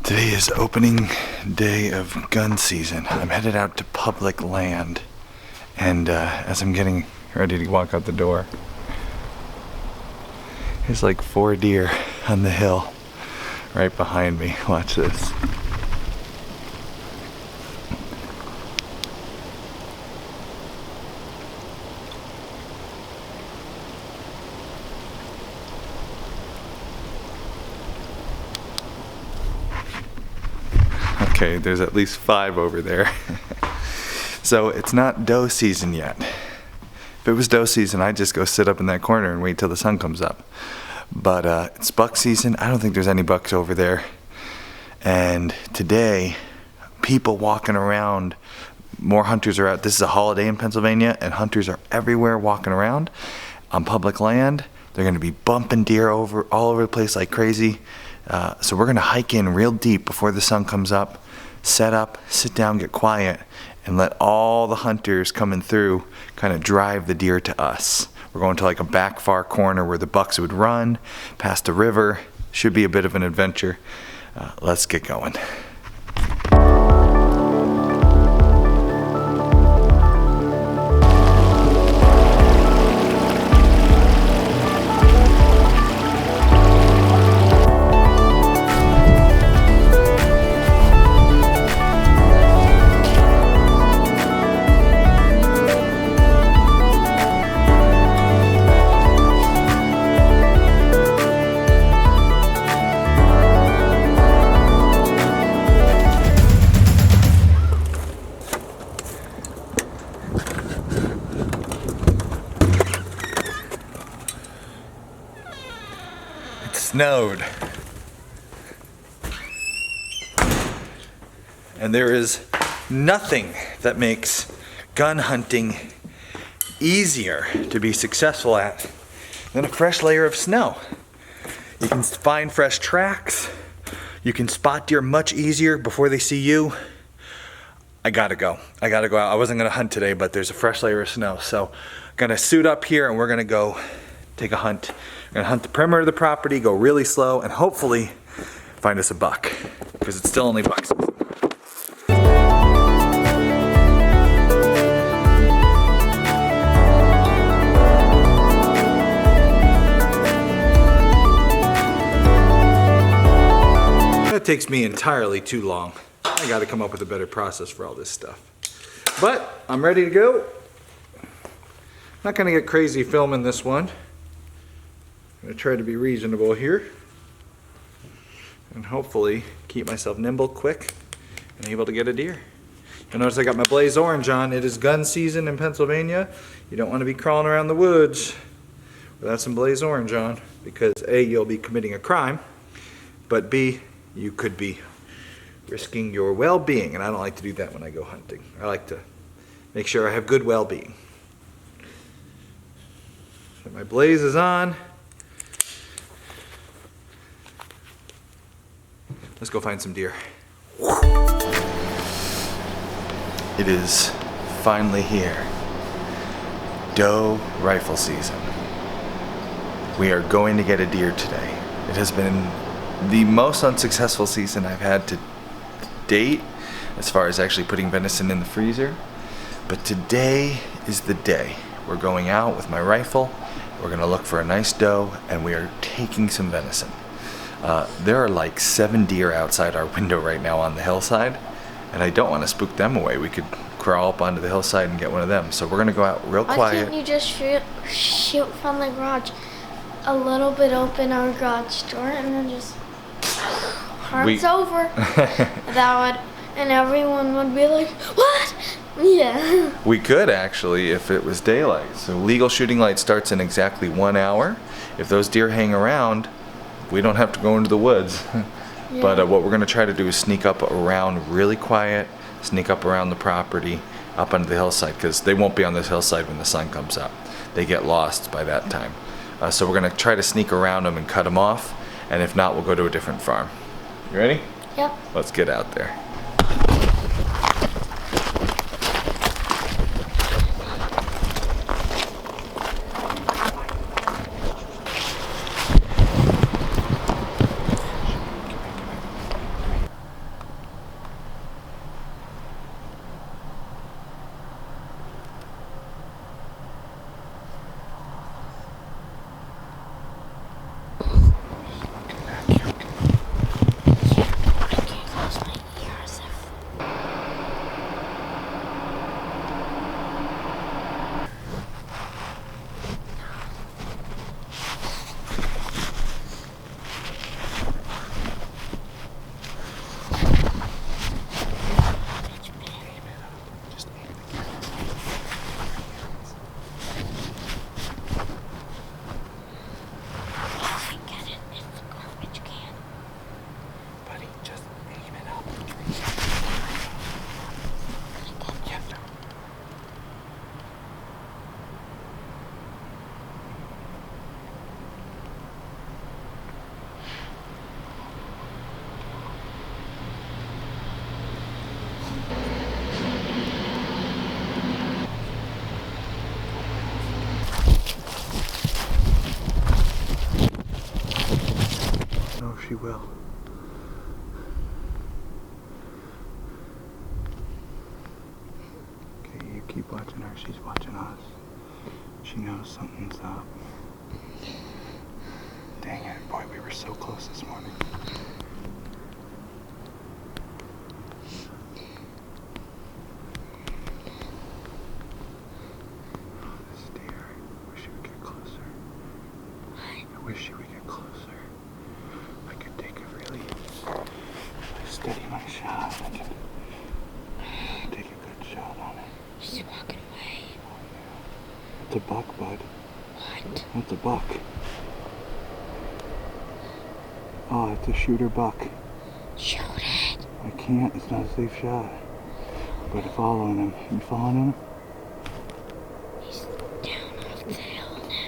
Today is opening day of gun season. I'm headed out to public land, and as I'm getting ready to walk out the door, there's like 4 deer on the hill right behind me. Watch this. Okay, there's at least 5 over there. So it's not doe season yet. If it was doe season, I'd just go sit up in that corner and wait till the sun comes up. But it's buck season. I don't think there's any bucks over there. And today, people walking around, more hunters are out. This is a holiday in Pennsylvania, and hunters are everywhere walking around on public land. They're gonna be bumping deer all over the place like crazy. So we're gonna hike in real deep before the sun comes up, set up, sit down, get quiet, and let all the hunters coming through kind of drive the deer to us. We're going to like a back far corner where the bucks would run, past a river. Should be a bit of an adventure. Let's get going. Snowed. And there is nothing that makes gun hunting easier to be successful at than a fresh layer of snow. You can find fresh tracks. You can spot deer much easier before they see you. I gotta go out. I wasn't gonna hunt today, but there's a fresh layer of snow. So I'm gonna suit up here and we're gonna go take a hunt. We're gonna hunt the perimeter of the property, go really slow, and hopefully find us a buck, because it's still only buck season. That takes me entirely too long. I gotta come up with a better process for all this stuff. But I'm ready to go. Not gonna get crazy filming this one. I'm going to try to be reasonable here and hopefully keep myself nimble, quick, and able to get a deer. You'll notice I got my blaze orange on. It is gun season in Pennsylvania. You don't want to be crawling around the woods without some blaze orange on, because A, you'll be committing a crime, but B, you could be risking your well-being, and I don't like to do that when I go hunting. I like to make sure I have good well-being. So my blaze is on. Let's go find some deer. It is finally here. Doe rifle season. We are going to get a deer today. It has been the most unsuccessful season I've had to date as far as actually putting venison in the freezer. But today is the day. We're going out with my rifle. We're gonna look for a nice doe, and we are taking some venison. There are like 7 deer outside our window right now on the hillside, and I don't want to spook them away. We could crawl up onto the hillside and get one of them. So we're going to go out real quiet. Why can't you just shoot from the garage, a little bit open our garage door, and then just parts over? That would, and everyone would be like, what? Yeah. We could actually, if it was daylight. So legal shooting light starts in exactly 1 hour. If those deer hang around, we don't have to go into the woods. Yeah. But what we're going to try to do is sneak up around really quiet, sneak up around the property, up onto the hillside, because they won't be on this hillside when the sun comes up. They get lost by that time. So we're going to try to sneak around them and cut them off, and if not, we'll go to a different farm. You ready? Yep. Let's get out there. she will. Okay, you keep watching her. She's watching us. She knows something's up. Dang it, boy, we were so close this morning. This deer, I wish she would get closer. I wish she would get closer. I could take a really steady my shot. I can take a good shot on it. She's walking away. It's a buck, bud. What? That's a buck. Oh, it's a shooter buck. Shoot it. I can't, it's not a safe shot. But following him. You following him? He's down off the hill now.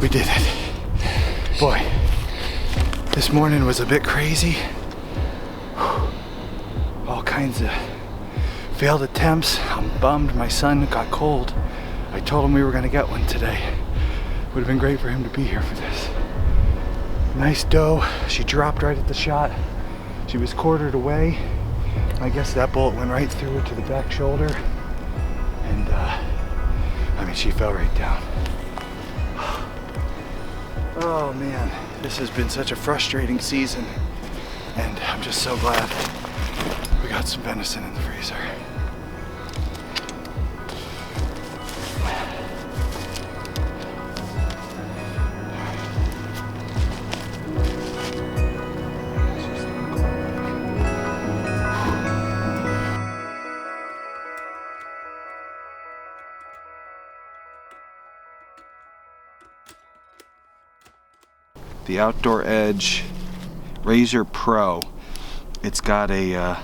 We did it. Boy, this morning was a bit crazy. All kinds of failed attempts. I'm bummed my son got cold. I told him we were gonna get one today. Would have been great for him to be here for this. Nice doe. She dropped right at the shot. She was quartered away. I guess that bullet went right through her to the back shoulder. And I mean, she fell right down. Oh man, this has been such a frustrating season. And I'm just so glad we got some venison in the freezer. The Outdoor Edge Razor Pro. It's got a,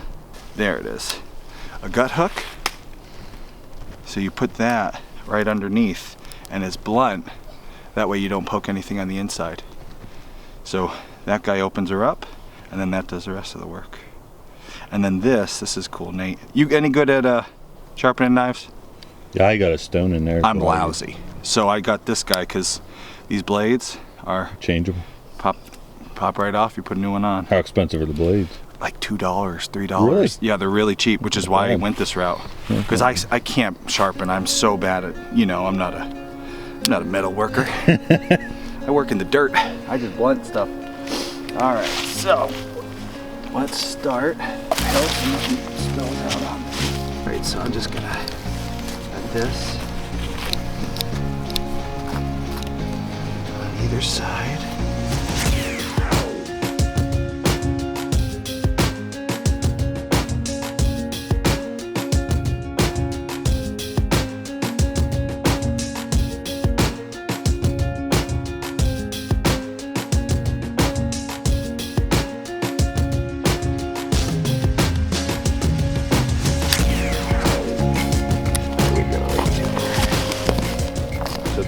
there it is, a gut hook. So you put that right underneath and it's blunt. That way you don't poke anything on the inside. So that guy opens her up and then that does the rest of the work. And then this is cool, Nate. You any good at sharpening knives? Yeah, I got a stone in there. I'm lousy. So I got this guy because these blades are changeable. Pop right off, you put a new one on. How expensive are the blades? like $2, $3. Really? Yeah, they're really cheap, which is why I went this route. Because I can't sharpen. I'm so bad at, I'm not a metal worker. I work in the dirt. I just blunt stuff. All right, so let's start. All right, so I'm just gonna add this on either side.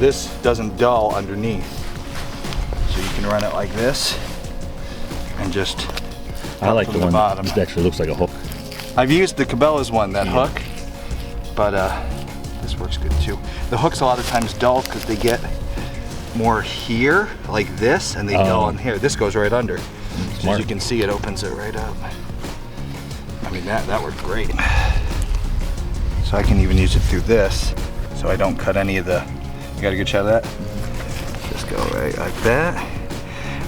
This doesn't dull underneath, so you can run it like this and just I like the one bottom. that actually looks like a hook. I've used the Cabela's one, that hook, but this works good too. The hooks a lot of times dull because they get more here, like this, and they dull on here. This goes right under. So as you can see, it opens it right up. I mean, that worked great. So I can even use it through this, so I don't cut any of the. You got a good shot of that? Just go right like that.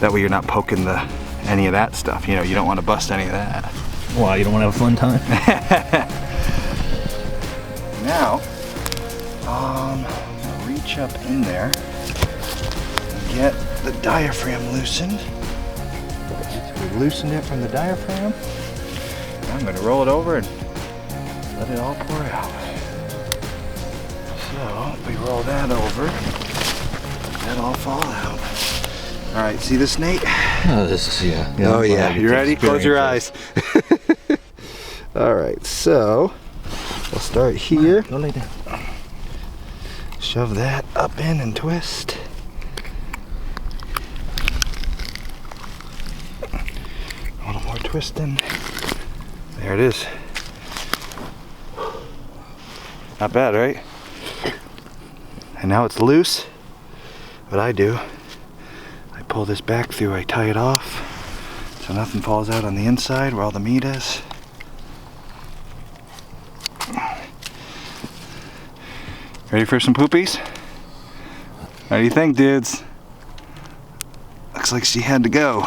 That way you're not poking any of that stuff. You don't want to bust any of that. Wow, you don't want to have a fun time? Now, I'll reach up in there and get the diaphragm loosened. So we loosened it from the diaphragm. Now I'm going to roll it over and let it all pour out. So we roll that over, that'll all fall out. All right, see this, Nate? Oh, this is, yeah. Oh yeah, you ready? Close your eyes. All right, so we'll start here. Go lay down. Shove that up in and twist. A little more twisting. There it is. Not bad, right? And now it's loose. What I do, I pull this back through, I tie it off so nothing falls out on the inside where all the meat is. Ready for some poopies? What do you think, dudes? Looks like she had to go.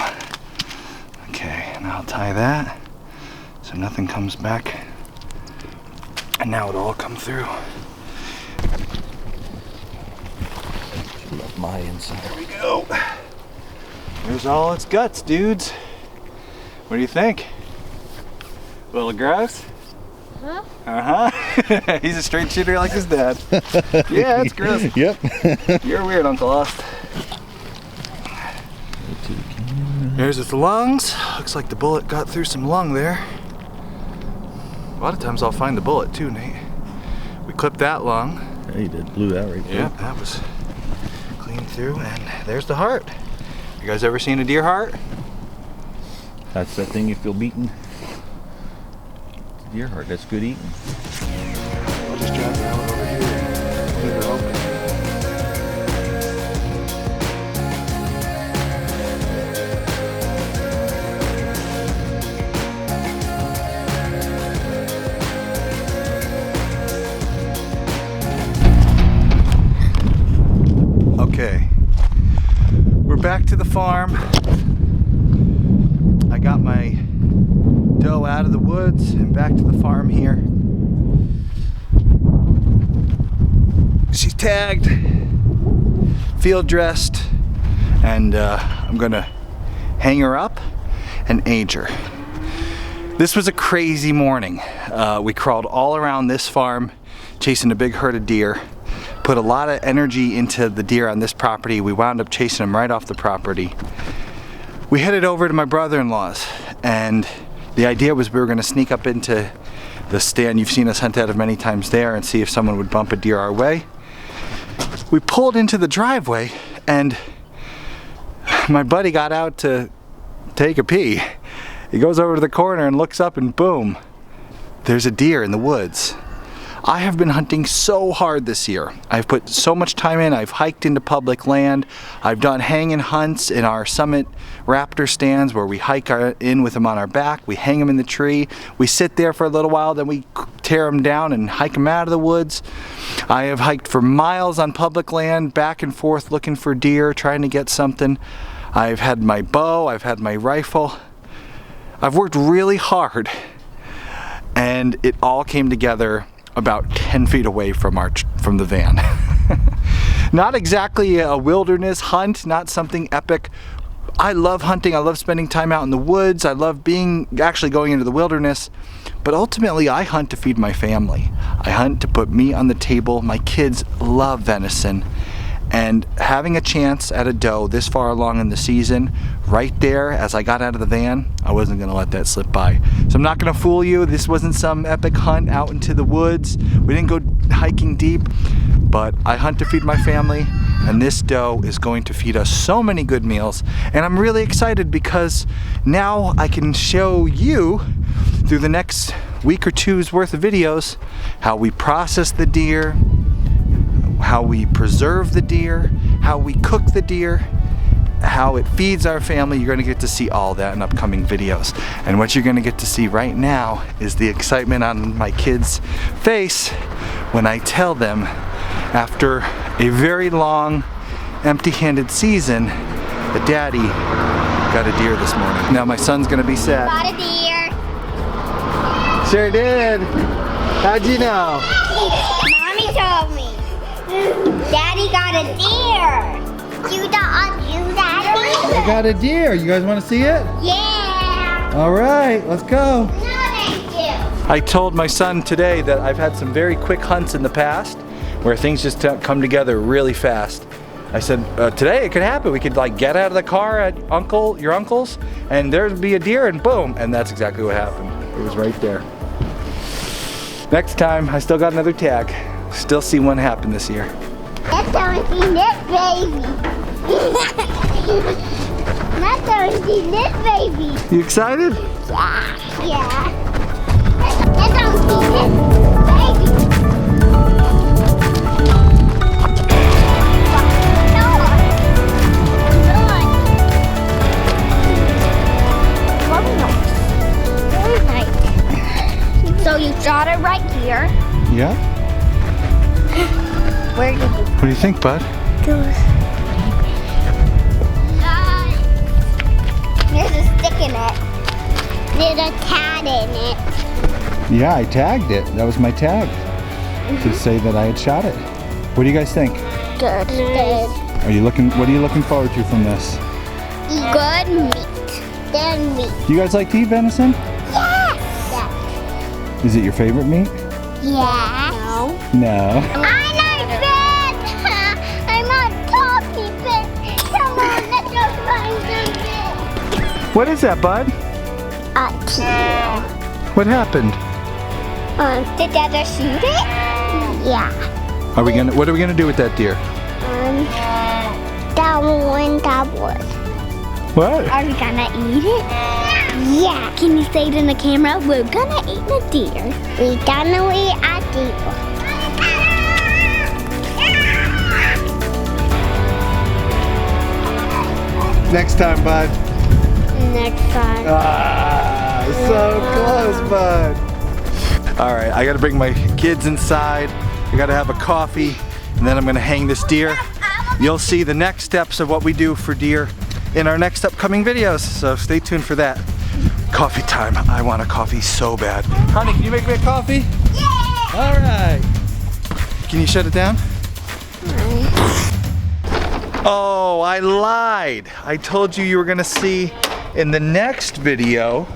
Okay, now I'll tie that so nothing comes back. And now it'll all come through. Love my inside. There we go. There's all its guts, dudes. What do you think? A little gross? Huh? Uh-huh. He's a straight shooter like his dad. Yeah, it's gross. Yep. You're weird, Uncle Lost. There's its lungs. Looks like the bullet got through some lung there. A lot of times I'll find the bullet too, Nate. We clipped that lung. Yeah, you did. Blew that right through. Yep, that was clean through, and there's the heart. You guys ever seen a deer heart? That's that thing you feel beaten. It's a deer heart. That's good eating. We'll just drag that one over here and leave it open. Okay, we're back to the farm. I got my doe out of the woods and back to the farm here. She's tagged, field dressed, and I'm gonna hang her up and age her. This was a crazy morning. We crawled all around this farm chasing a big herd of deer. Put a lot of energy into the deer on this property. We wound up chasing them right off the property. We headed over to my brother-in-law's, and the idea was we were gonna sneak up into the stand you've seen us hunt out of many times there and see if someone would bump a deer our way. We pulled into the driveway, and my buddy got out to take a pee. He goes over to the corner and looks up, and boom, there's a deer in the woods. I have been hunting so hard this year. I've put so much time in. I've hiked into public land. I've done hanging hunts in our Summit raptor stands where we hike in with them on our back. We hang them in the tree. We sit there for a little while, then we tear them down and hike them out of the woods. I have hiked for miles on public land, back and forth looking for deer, trying to get something. I've had my bow, I've had my rifle. I've worked really hard, and it all came together about 10 feet away from the van. Not exactly a wilderness hunt, not something epic. I love hunting, I love spending time out in the woods, I love actually going into the wilderness, but ultimately I hunt to feed my family. I hunt to put meat on the table. My kids love venison, and having a chance at a doe this far along in the season, right there as I got out of the van, I wasn't gonna let that slip by. So I'm not gonna fool you, this wasn't some epic hunt out into the woods. We didn't go hiking deep, but I hunt to feed my family, and this doe is going to feed us so many good meals. And I'm really excited because now I can show you through the next week or two's worth of videos how we process the deer, how we preserve the deer, how we cook the deer, how it feeds our family. You're going to get to see all that in upcoming videos. And what you're going to get to see right now is the excitement on my kids' face when I tell them, after a very long empty-handed season, that Daddy got a deer this morning. Now my son's going to be sad. Got a deer. Sure did. How'd you know? Mommy told me. Daddy got a deer. You Daddy? I got a deer. You guys want to see it? Yeah. All right, let's go. No, thank you. I told my son today that I've had some very quick hunts in the past where things just come together really fast. I said, today it could happen. We could like get out of the car at your uncle's and there'd be a deer and boom. And that's exactly what happened. It was right there. Next time, I still got another tag. Still see one happen this year. That's how I see this baby. That's how I see this baby. You excited? Yeah. That's how I see this baby. Very nice. So you shot it right here. Yeah. Where did you What do you think, bud? go? There's a stick in it. There's a tag in it. Yeah, I tagged it. That was my tag to say that I had shot it. What do you guys think? Good. What are you looking forward to from this? Good meat. Good meat. Do you guys like to eat venison? Yes. Is it your favorite meat? Yeah. No. No. I like fish. I'm not talking fish. Come on, let's go find some fish. What is that, bud? A deer. What happened? Did Dada shoot it? Yeah. What are we gonna do with that deer? That one, that was. What? Are we gonna eat it? Yeah. Can you say it in the camera? We're gonna eat a deer. We're gonna eat a deer. Next time, bud. Next time. Ah, so close, bud. All right, I gotta bring my kids inside. I gotta have a coffee, and then I'm gonna hang this deer. You'll see the next steps of what we do for deer in our next upcoming videos, so stay tuned for that. Coffee time. I want a coffee so bad. Honey, can you make me a coffee? Yeah. All right. Can you shut it down? Oh, I lied. I told you were gonna see in the next video,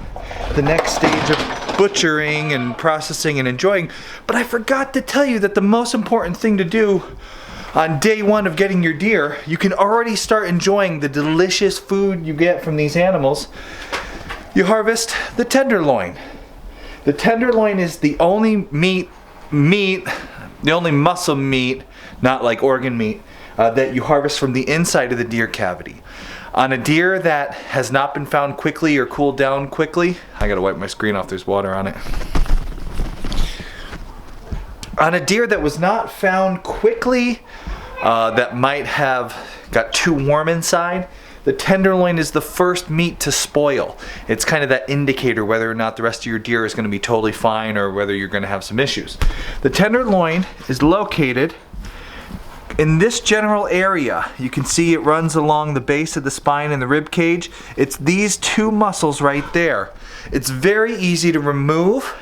the next stage of butchering and processing and enjoying, but I forgot to tell you that the most important thing to do on day one of getting your deer, you can already start enjoying the delicious food you get from these animals. You harvest the tenderloin. The tenderloin is the only the only muscle meat, not like organ meat, that you harvest from the inside of the deer cavity. On a deer that has not been found quickly or cooled down quickly, I gotta wipe my screen off, there's water on it. On a deer that was not found quickly, that might have got too warm inside, the tenderloin is the first meat to spoil. It's kind of that indicator whether or not the rest of your deer is going to be totally fine or whether you're going to have some issues. The tenderloin is located in this general area. You can see it runs along the base of the spine and the rib cage. It's these two muscles right there. It's very easy to remove.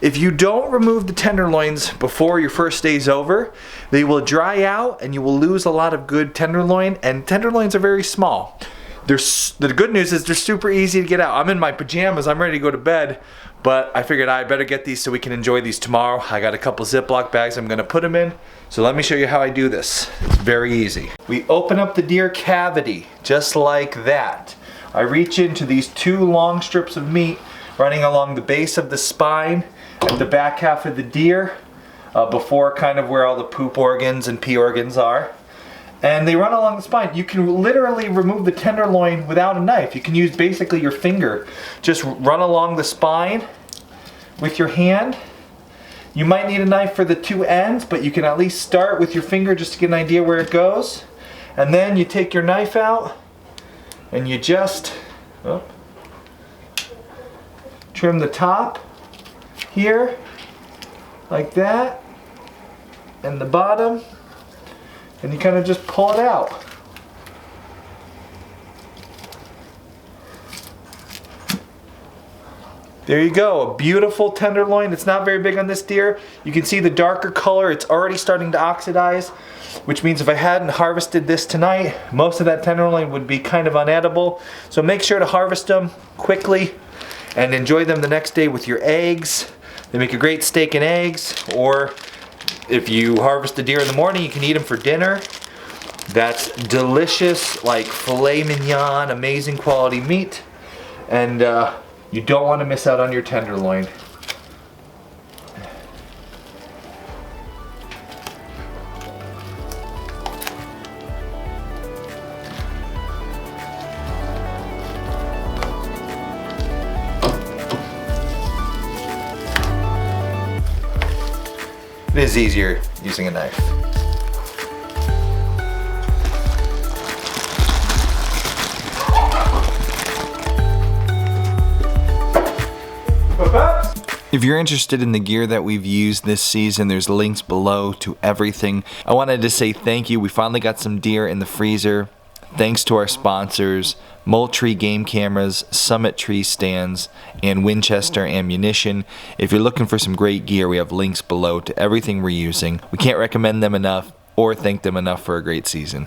If you don't remove the tenderloins before your first day's over, they will dry out and you will lose a lot of good tenderloin, and tenderloins are very small. The good news is they're super easy to get out. I'm in my pajamas, I'm ready to go to bed, but I figured I better get these so we can enjoy these tomorrow. I got a couple Ziploc bags I'm gonna put them in, so let me show you how I do this. It's very easy. We open up the deer cavity, just like that. I reach into these two long strips of meat running along the base of the spine at the back half of the deer, before kind of where all the poop organs and pee organs are. And they run along the spine. You can literally remove the tenderloin without a knife. You can use basically your finger. Just run along the spine with your hand. You might need a knife for the two ends, but you can at least start with your finger just to get an idea where it goes. And then you take your knife out and you just trim the top here, like that, and the bottom, and you kind of just pull it out. There you go, a beautiful tenderloin. It's not very big on this deer. You can see the darker color, it's already starting to oxidize, which means if I hadn't harvested this tonight, most of that tenderloin would be kind of unedible. So make sure to harvest them quickly and enjoy them the next day with your eggs. They make a great steak and eggs, or if you harvest the deer in the morning, you can eat them for dinner. That's delicious, like filet mignon, amazing quality meat, and you don't want to miss out on your tenderloin. It is easier using a knife. If you're interested in the gear that we've used this season, there's links below to everything. I wanted to say thank you. We finally got some deer in the freezer. Thanks to our sponsors, Moultrie Game Cameras, Summit Tree Stands, and Winchester Ammunition. If you're looking for some great gear, we have links below to everything we're using. We can't recommend them enough or thank them enough for a great season.